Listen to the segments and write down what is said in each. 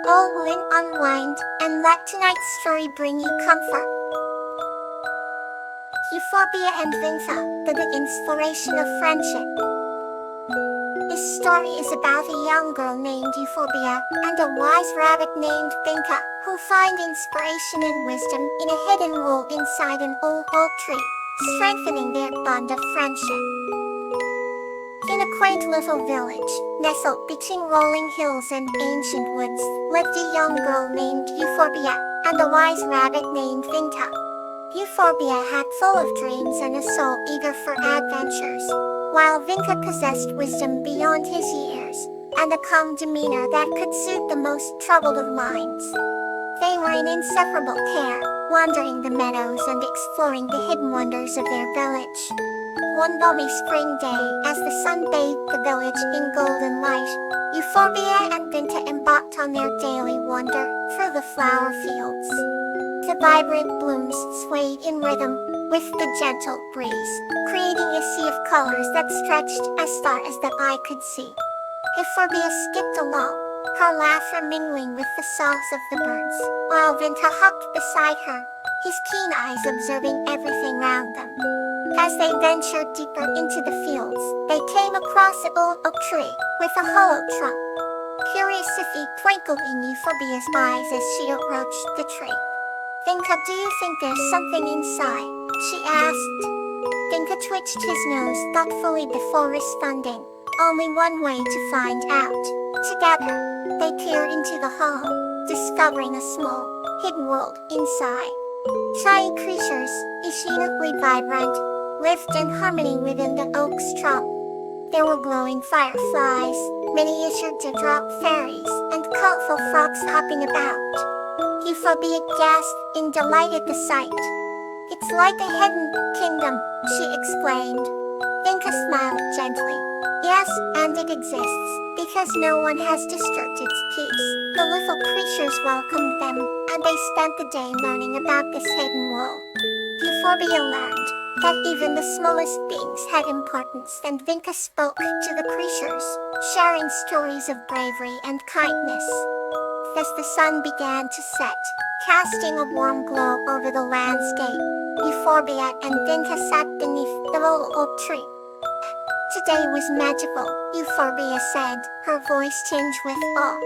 All win unwind, and let tonight's story bring you comfort. Euphorbia and Vinca, the inspiration of friendship. This story is about a young girl named Euphorbia and a wise rabbit named Vinca, who find inspiration and wisdom in a hidden wool inside an old oak tree, strengthening their bond of friendship. In a quaint little village, nestled between rolling hills and ancient woods, lived a young girl named Euphorbia and a wise rabbit named Vinca. Euphorbia had full of dreams and a soul eager for adventures, while Vinca possessed wisdom beyond his years, and a calm demeanor that could soothe the most troubled of minds. They were in inseparable pair, wandering the meadows and exploring the hidden wonders of their village. One balmy spring day, as the sun bathed the village in golden light, Euphorbia and Vinca embarked on their daily wander through the flower fields. The vibrant blooms swayed in rhythm with the gentle breeze, creating a sea of colors that stretched as far as the eye could see. Euphorbia skipped along, her laughter mingling with the songs of the birds, while Vinca hopped beside her, his keen eyes observing everything round them. As they ventured deeper into the fields, they came across an old oak tree with a hollow trunk. Curiosity twinkled in Euphorbia's eyes as she approached the tree. "Vinca, do you think there's something inside?" she asked. Vinca twitched his nose thoughtfully before responding. "Only one way to find out." Together, they peered into the hollow, discovering a small, hidden world inside. Tiny creatures, passionately vibrant, lived in harmony within the oak's trunk. There were glowing fireflies, miniature dewdrop fairies, and colorful frogs hopping about. Euphorbia gasped in delight at the sight. "It's like a hidden kingdom," she explained. Vinca smiled gently. "Yes, and it exists, because no one has disturbed its peace." The little creatures welcomed them, and they spent the day learning about this hidden world. Euphorbia learned that even the smallest beings had importance, and Vinca spoke to the creatures, sharing stories of bravery and kindness. As the sun began to set, casting a warm glow over the landscape, Euphorbia and Vinca sat beneath the old oak tree. "Today was magical," Euphorbia said, her voice tinged with awe.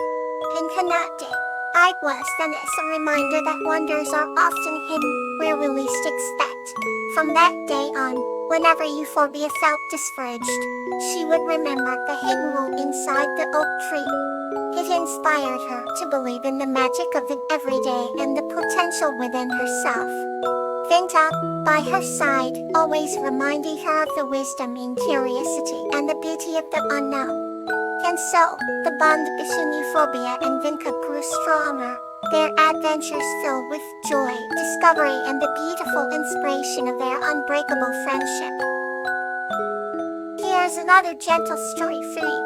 "Vinca, not day. I was, and it's a reminder that wonders are often hidden where we least expect." From that day on, whenever Euphorbia felt discouraged, she would remember the hidden world inside the oak tree. It inspired her to believe in the magic of the everyday and the potential within herself. Vinca, by her side, always reminding her of the wisdom in curiosity and the beauty of the unknown. And so, the bond between Euphorbia and Vinca grew stronger, their adventures filled with joy, discovery, and the beautiful inspiration of their unbreakable friendship. Here's another gentle story for you.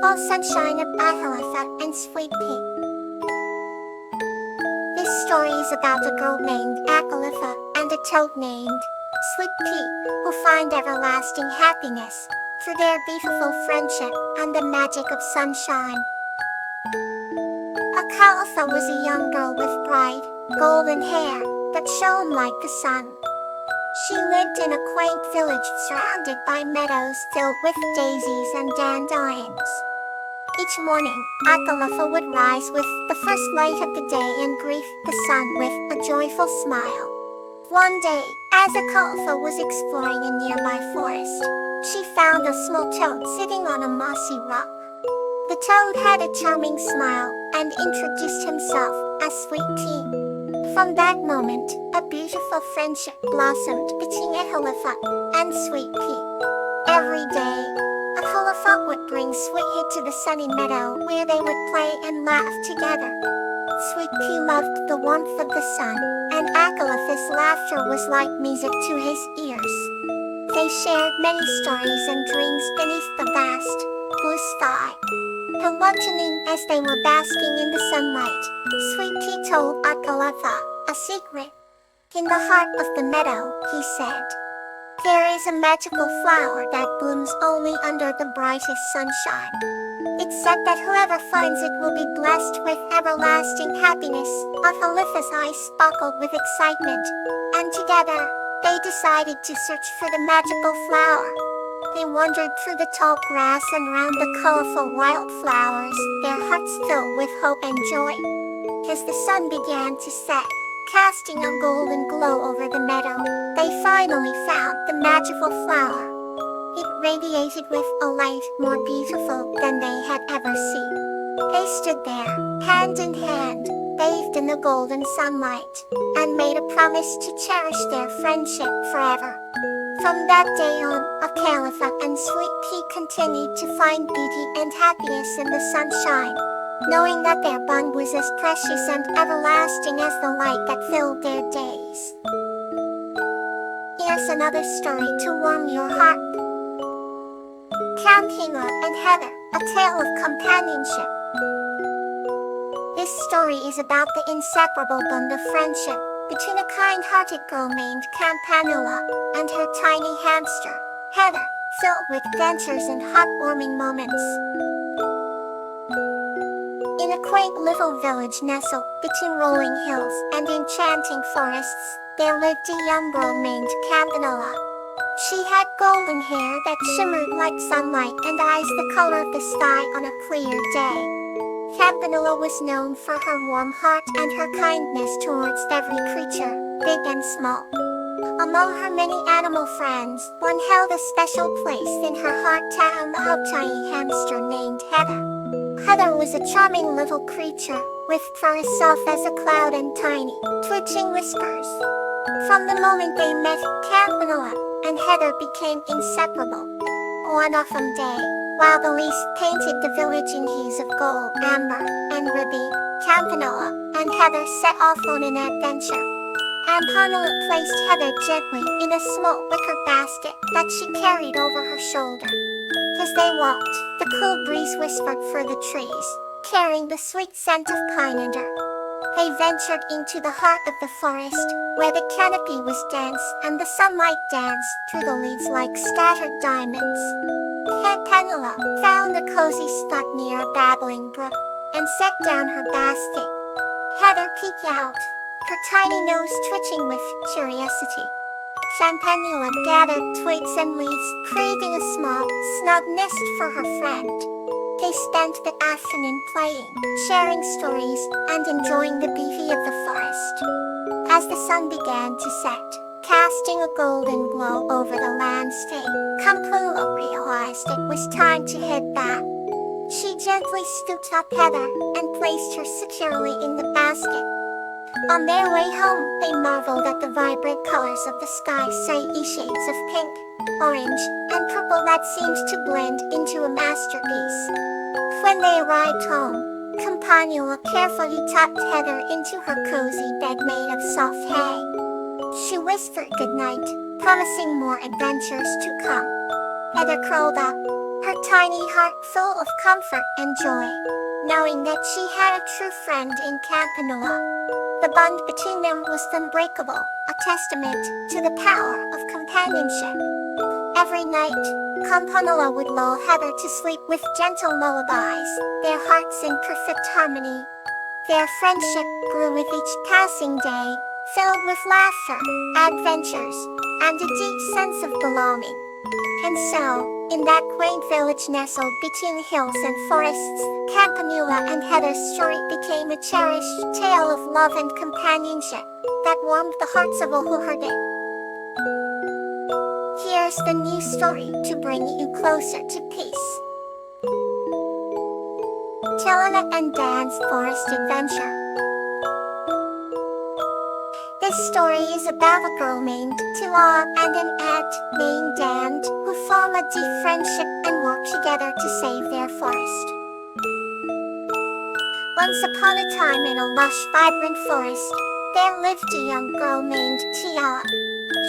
All Sunshine of Ahalatha and Sweet Pea. This story is about a girl named Ahalatha and a toad named Sweet Pea, who find everlasting happiness through their beautiful friendship and the magic of sunshine. Ahalatha was a young girl with bright, golden hair that shone like the sun. She lived in a quaint village surrounded by meadows filled with daisies and dandelions. Each morning, Ahalatha would rise with the first light of the day and greet the sun with a joyful smile. One day, as Ahalatha was exploring a nearby forest, she found a small toad sitting on a mossy rock. The toad had a charming smile and introduced himself as Sweet Pea. From that moment, a beautiful friendship blossomed between Ahalatha and Sweet Pea. Every day, Ahalatha would bring Sweet Pea to the sunny meadow where they would play and laugh together. Sweet Pea loved the warmth of the sun, and Ahalatha's laughter was like music to his ears. They shared many stories and dreams beneath the vast, blue sky. And one evening, as they were basking in the sunlight, Sweet Pea told Ahalatha a secret. "In the heart of the meadow," he said, "there is a magical flower that blooms only under the brightest sunshine. It's said that whoever finds it will be blessed with everlasting happiness. Aphelifa's eyes sparkled with excitement, and together, they decided to search for the magical flower. They wandered through the tall grass and round the colorful wildflowers, their hearts filled with hope and joy. As the sun began to set, casting a golden glow over the meadow, they finally found the magical flower. It radiated with a light more beautiful than they had ever seen. They stood there, hand in hand, bathed in the golden sunlight, and made a promise to cherish their friendship forever. From that day on, Aphelifa and Sweet Pea continued to find beauty and happiness in the sunshine, knowing that their bond was as precious and everlasting as the light that filled their days. Here's another story to warm your heart. Campanula and Heather, a tale of companionship. This story is about the inseparable bond of friendship between a kind-hearted girl named Campanula and her tiny hamster, Heather, filled with adventures and heartwarming moments. In a quaint little village nestled between rolling hills and enchanting forests, there lived a young girl named Campanula. She had golden hair that shimmered like sunlight and eyes the color of the sky on a clear day. Campanula was known for her warm heart and her kindness towards every creature, big and small. Among her many animal friends, one held a special place in her heart, a tiny hamster named Heather. Heather was a charming little creature, with fur as soft as a cloud and tiny, twitching whiskers. From the moment they met, Campanula and Heather became inseparable. One autumn day, while the leaves painted the village in hues of gold, amber, and ruby, Campanula and Heather set off on an adventure. Campanula placed Heather gently in a small wicker basket that she carried over her shoulder. As they walked, the cool breeze whispered through the trees, carrying the sweet scent of pine and earth. They ventured into the heart of the forest, where the canopy was dense and the sunlight danced through the leaves like scattered diamonds. Campanula found a cozy spot near a babbling brook and set down her basket. Heather peeked out, her tiny nose twitching with curiosity. Campanula gathered twigs and leaves, creating a small, snug nest for her friend. They spent the afternoon playing, sharing stories, and enjoying the beauty of the forest. As the sun began to set, casting a golden glow over the landscape, Campanula realized it was time to head back. She gently scooped up Heather and placed her securely in the basket. On their way home, they marveled at the vibrant colors of the sky, shades of pink, orange, and purple that seemed to blend into a masterpiece. When they arrived home, Campanula carefully tucked Heather into her cozy bed made of soft hay. She whispered goodnight, promising more adventures to come. Heather curled up, her tiny heart full of comfort and joy, knowing that she had a true friend in Campanula. The bond between them was unbreakable, a testament to the power of companionship. Every night, Campanula would lull Heather to sleep with gentle lullabies, their hearts in perfect harmony. Their friendship grew with each passing day, filled with laughter, adventures, and a deep sense of belonging. And so, in that quaint village nestled between hills and forests, Campanula and Heather's story became a cherished tale of love and companionship that warmed the hearts of all who heard it. Here's the new story to bring you closer to peace. Tillina and Dan's Forest Adventure. This story is about a girl named Tillina and an ant named Dan who form a deep friendship and work together to save their forest. Once upon a time in a lush, vibrant forest, there lived a young girl named Tillina.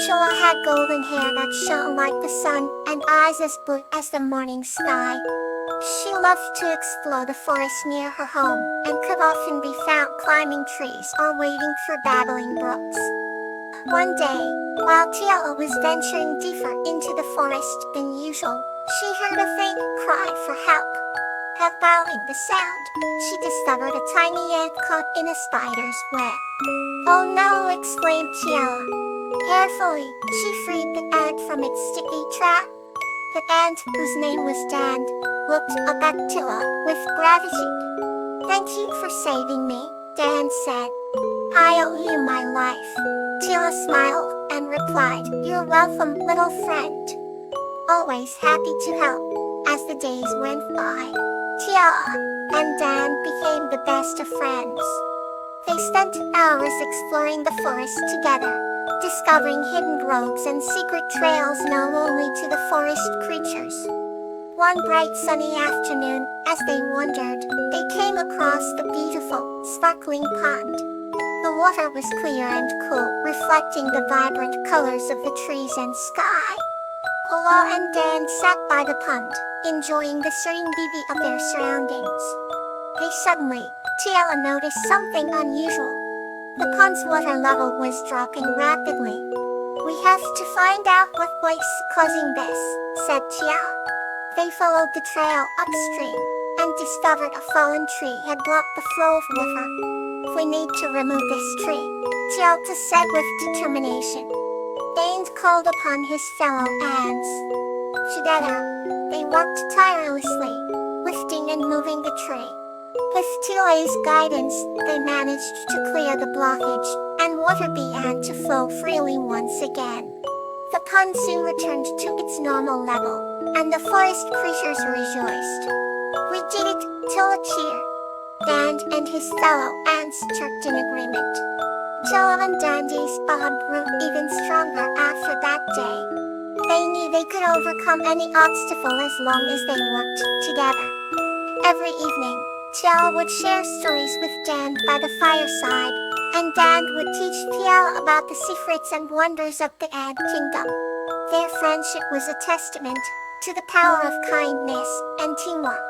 Tillina had golden hair that shone like the sun and eyes as blue as the morning sky. She loved to explore the forest near her home and could often be found climbing trees or wading through babbling brooks. One day, while Tillina was venturing deeper into the forest than usual, she heard a faint cry for help. Following the sound, she discovered a tiny ant caught in a spider's web. "Oh no!" exclaimed Tiela. Carefully, she freed the ant from its sticky trap. The ant, whose name was Dan, looked up at Tila with gratitude. "Thank you for saving me," Dan said. "I owe you my life." Tila smiled and replied, "You're welcome, little friend." Always happy to help. As the days went by, Tila and Dan became the best of friends. They spent hours exploring the forest together, discovering hidden groves and secret trails known only to the forest creatures. One bright sunny afternoon, as they wandered, they came across the beautiful, sparkling pond. The water was clear and cool, reflecting the vibrant colors of the trees and sky. Paula and Dan sat by the pond, enjoying the serene beauty of their surroundings. Suddenly, Tiela noticed something unusual. The pond's water level was dropping rapidly. "We have to find out what's causing this," said Tiela. They followed the trail upstream and discovered a fallen tree had blocked the flow of water. "We need to remove this tree," Tiela said with determination. Dan called upon his fellow ants. Together, they worked tirelessly, lifting and moving the tree. With Tila's guidance, they managed to clear the blockage, and water began to flow freely once again. The pond soon returned to its normal level, and the forest creatures rejoiced. "We did it," Tila cheered. Dan and his fellow ants chirped in agreement. Tila and Dandy's bond grew even stronger after that day. They knew they could overcome any obstacle as long as they worked together. Every evening, Tiela would share stories with Dan by the fireside, and Dan would teach Tiela about the secrets and wonders of the ant kingdom. Their friendship was a testament to the power of kindness and teamwork.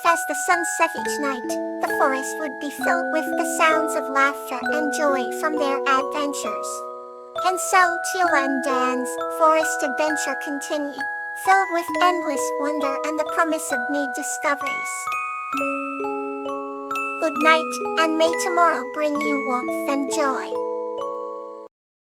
As the sun set each night, the forest would be filled with the sounds of laughter and joy from their adventures. And so Tiela and Dan's forest adventure continued, filled with endless wonder and the promise of new discoveries. Good night, and may tomorrow bring you warmth and joy.